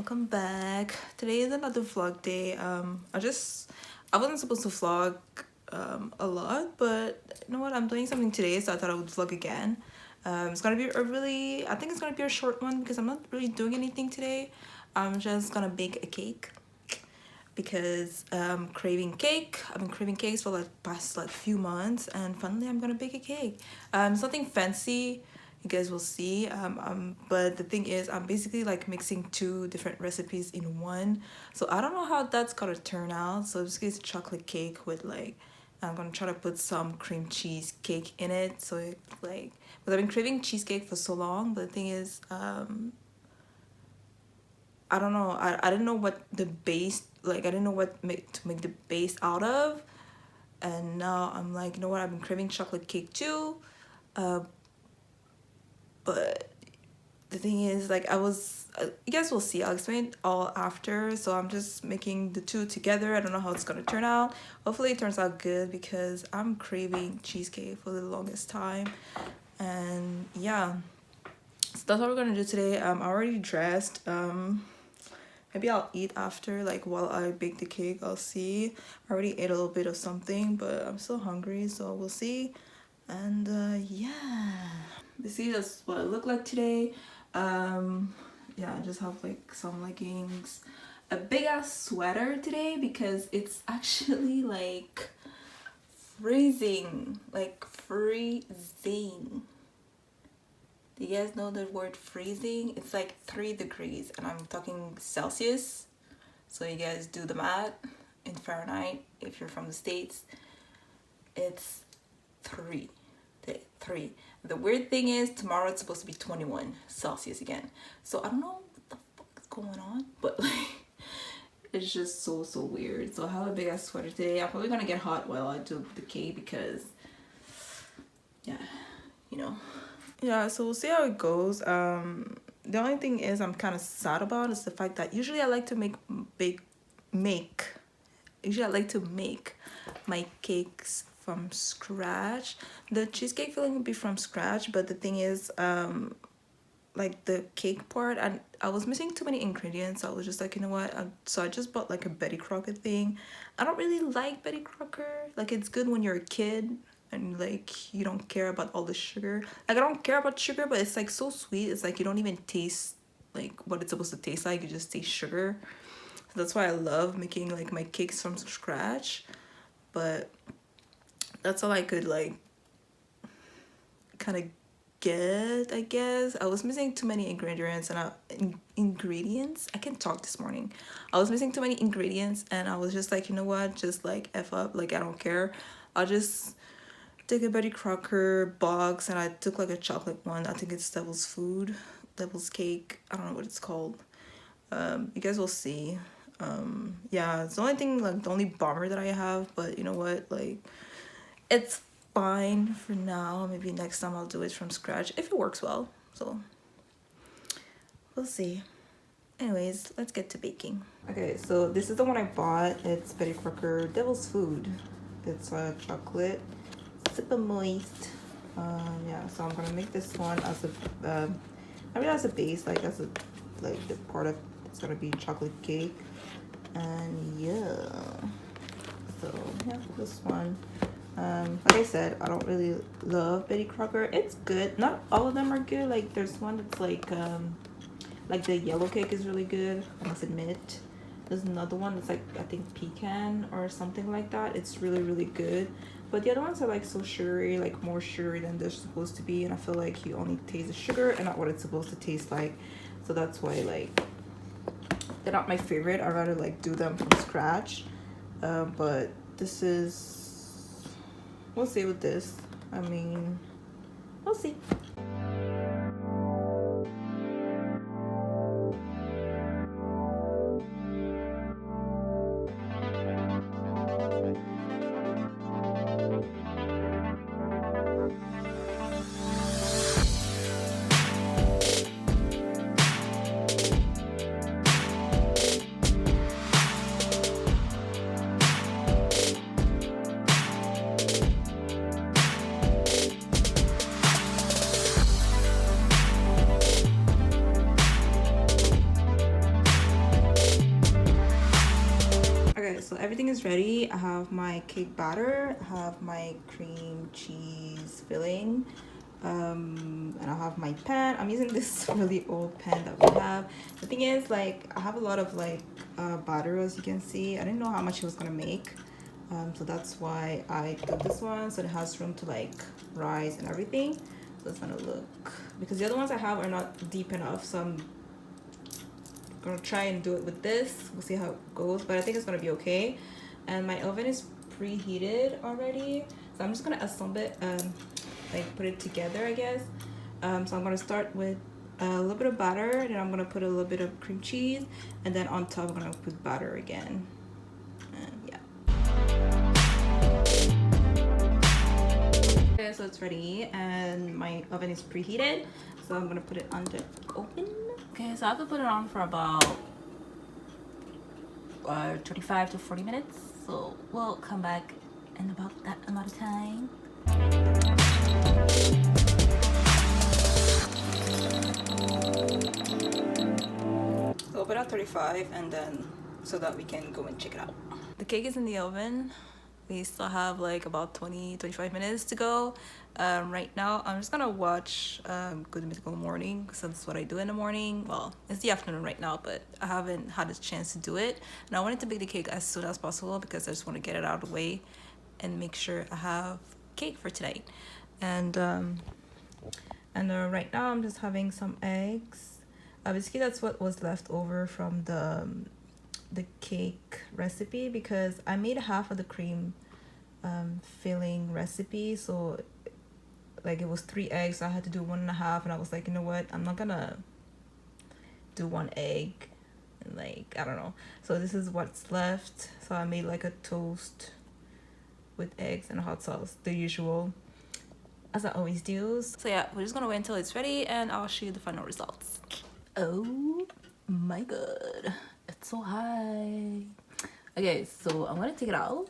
welcome back. Today is another vlog day. I wasn't supposed to vlog a lot, but you know what, I'm doing something today, so I thought I would vlog again. It's gonna be I think it's gonna be a short one because I'm not really doing anything today. I'm just gonna bake a cake because craving cake. I've been craving cakes for like past like few months, and finally I'm gonna bake a cake. Something fancy, you guys will see. But the thing is, I'm basically like mixing two different recipes in one, so I don't know how that's gonna turn out. So basically it's a chocolate cake with like, I'm gonna try to put some cream cheese cake in it, so it's like, because I've been craving cheesecake for so long. But the thing is, I don't know. I didn't know what the base, like I didn't know what to make the base out of, and now I'm like, you know what? I've been craving chocolate cake too, but the thing is, like, you guys will see. I'll explain it all after. So I'm just making the two together. I don't know how it's gonna turn out. Hopefully it turns out good because I'm craving cheesecake for the longest time, and yeah. So that's what we're gonna do today. I'm already dressed. Maybe I'll eat after, like while I bake the cake. I'll see. I already ate a little bit of something, but I'm still hungry, so we'll see. And yeah, basically that's what I look like today. Yeah, I just have like some leggings, a big ass sweater today because it's actually like freezing, like freezing. Do you guys know the word freezing? It's like 3 degrees, and I'm talking Celsius. So you guys do the math in Fahrenheit. If you're from the States, it's 3. The weird thing is, tomorrow it's supposed to be 21 Celsius again. So I don't know what the fuck is going on, but like, it's just so weird. So I have a big ass sweater today. I'm probably gonna get hot while I do the cake because, yeah, you know. Yeah, so we'll see how it goes. The only thing is I'm kind of sad about is the fact that usually I like to make my cakes from scratch. The cheesecake filling would be from scratch, but the thing is, like the cake part, I was missing too many ingredients. So I was just like, you know what, so I just bought like a Betty Crocker thing. I don't really like Betty Crocker. Like, it's good when you're a kid and like you don't care about all the sugar. Like, I don't care about sugar, but it's like so sweet. It's like you don't even taste like what it's supposed to taste like. You just taste sugar. So that's why I love making like my cakes from scratch. But that's all I could like kind of get, I guess. I was missing too many ingredients, and I can't talk this morning. I was missing too many ingredients, and I was just like, you know what, just like F up, like I don't care. I'll just take a Betty Crocker box, and I took like a chocolate one. I think it's Devil's Cake. I don't know what it's called. You guys will see. Yeah, it's the only thing, like the only bummer that I have, but you know what, like it's fine for now. Maybe next time I'll do it from scratch if it works well. So we'll see. Anyways, let's get to baking. Okay, so this is the one I bought. It's Betty Crocker Devil's Food. It's chocolate, super moist. Yeah, so I'm gonna make this one as a I mean as a base, like as a the part of it's gonna be chocolate cake. And yeah, so yeah, this one, like I said, I don't really love Betty Crocker. It's good. Not all of them are good. Like there's one that's like the yellow cake is really good, I must admit. There's another one that's like, I think pecan or something like that. It's really good. But the other ones are like so sugary, like more sugary than they're supposed to be, and I feel like you only taste the sugar and not what it's supposed to taste like. So that's why like they're not my favorite. I'd rather like do them from scratch. But this is, we'll see with this. I mean, we'll see. everything is ready. I have my cake batter, I have my cream cheese filling, and I have my pan. I'm using this really old pan that we have. The thing is, like, I have a lot of like batter, as you can see. I didn't know how much it was gonna make, so that's why I got this one, so it has room to like rise and everything. So it's gonna look, because the other ones I have are not deep enough, so I'm gonna try and do it with this. We'll see how it goes, but I think it's gonna be okay. And my oven is preheated already, so I'm just gonna assemble it, like put it together, I guess. So I'm gonna start with a little bit of batter, then I'm gonna put a little bit of cream cheese, and then on top I'm gonna put batter again. And yeah. Okay, so it's ready and my oven is preheated, so I'm gonna put it on the oven. Okay, so I have to put it on for about 35 to 40 minutes, so we'll come back in about that amount of time. So open at 35, and then so that we can go and check it out. The cake is in the oven. We still have like about 20-25 minutes to go. Right now I'm just gonna watch Good Mythical Morning, because that's what I do in the morning. Well, it's the afternoon right now, but I haven't had a chance to do it, and I wanted to bake the cake as soon as possible because I just want to get it out of the way and make sure I have cake for tonight. And right now I'm just having some eggs. Basically that's what was left over from the cake recipe, because I made half of the cream filling recipe, so like it was 3 eggs, so I had to do 1.5, and I was like, you know what, I'm not gonna do 1 egg and like, I don't know. So this is what's left. So I made like a toast with eggs and hot sauce, the usual, as I always do. So yeah, we're just gonna wait until it's ready and I'll show you the final results. Oh my god, it's so high. Okay, so I'm gonna take it out.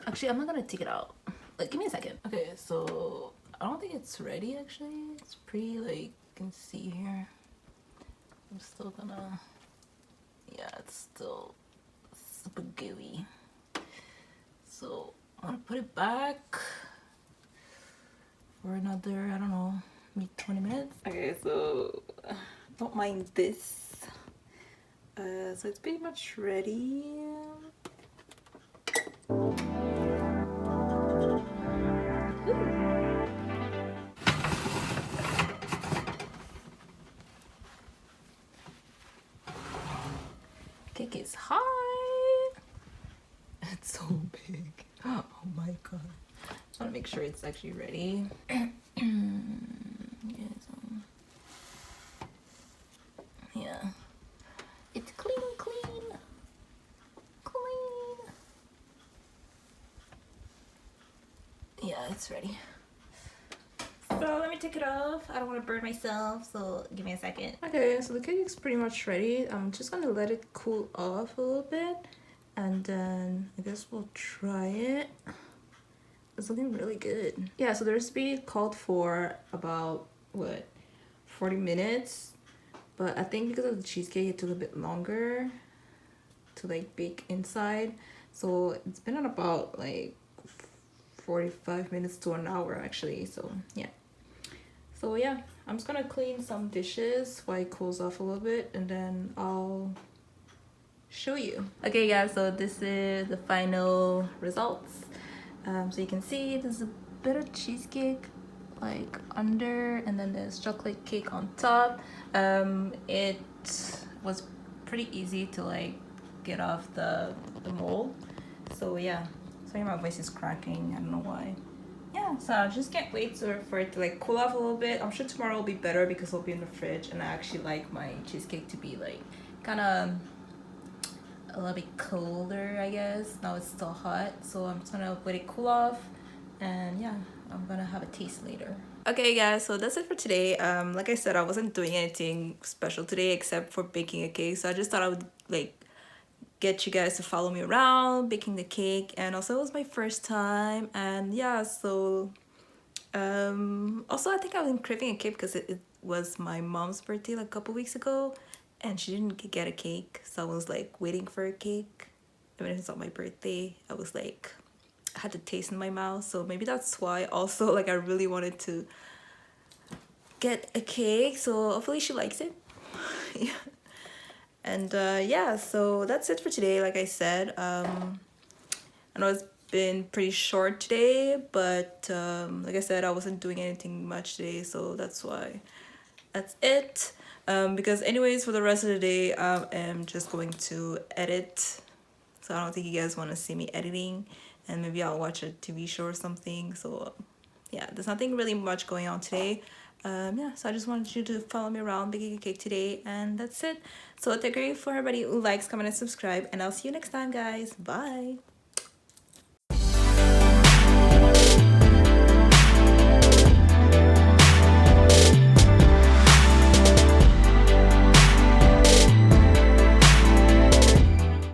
Actually, I'm not gonna take it out. Like, give me a second. Okay, so I don't think it's ready actually. It's pretty, like, you can see here. I'm still gonna, yeah, it's still super gooey. So I'm gonna put it back for another, I don't know, maybe 20 minutes. Okay, so don't mind this. So it's pretty much ready. Cake is high. It's so big. Oh my god. Just want to make sure it's actually ready. Yeah. It's clean. Yeah, it's ready. So let me take it off. I don't want to burn myself, so give me a second. Okay, so the cake is pretty much ready. I'm just gonna let it cool off a little bit, and then I guess we'll try it. It's looking really good. Yeah, so the recipe called for about, what, 40 minutes, but I think because of the cheesecake it took a bit longer to like bake inside, so it's been at about like 45 minutes to an hour actually. So yeah, I'm just gonna clean some dishes while it cools off a little bit, and then I'll show you. Okay guys, so this is the final results. So you can see there's a bit of cheesecake like under, and then there's chocolate cake on top. It was pretty easy to like get off the mold. So yeah, sorry my voice is cracking, I don't know why. Yeah, so I just can't wait for it to like cool off a little bit. I'm sure tomorrow will be better because it'll be in the fridge, and I actually like my cheesecake to be like kind of a little bit colder, I guess. Now it's still hot, so I'm just gonna let it cool off, and yeah, I'm gonna have a taste later. Okay guys, so that's it for today. Like I said, I wasn't doing anything special today except for baking a cake, so I just thought I would like get you guys to follow me around baking the cake, and also it was my first time, and yeah, so also I think I was craving a cake because it was my mom's birthday like a couple weeks ago, and she didn't get a cake, so I was like waiting for a cake, even if it's not my birthday. I was like, I had the taste in my mouth, so maybe that's why. Also, like, I really wanted to get a cake, so hopefully she likes it. Yeah. And yeah, so that's it for today. Like I said, I know it's been pretty short today, but like I said, I wasn't doing anything much today, so that's why. That's it. Because anyways, for the rest of the day, I am just going to edit. So I don't think you guys want to see me editing, and maybe I'll watch a TV show or something. So yeah, there's nothing really much going on today. Yeah, so I just wanted you to follow me around baking a cake today, and that's it. So thank you for everybody who likes, comment, and subscribe, and I'll see you next time, guys. Bye.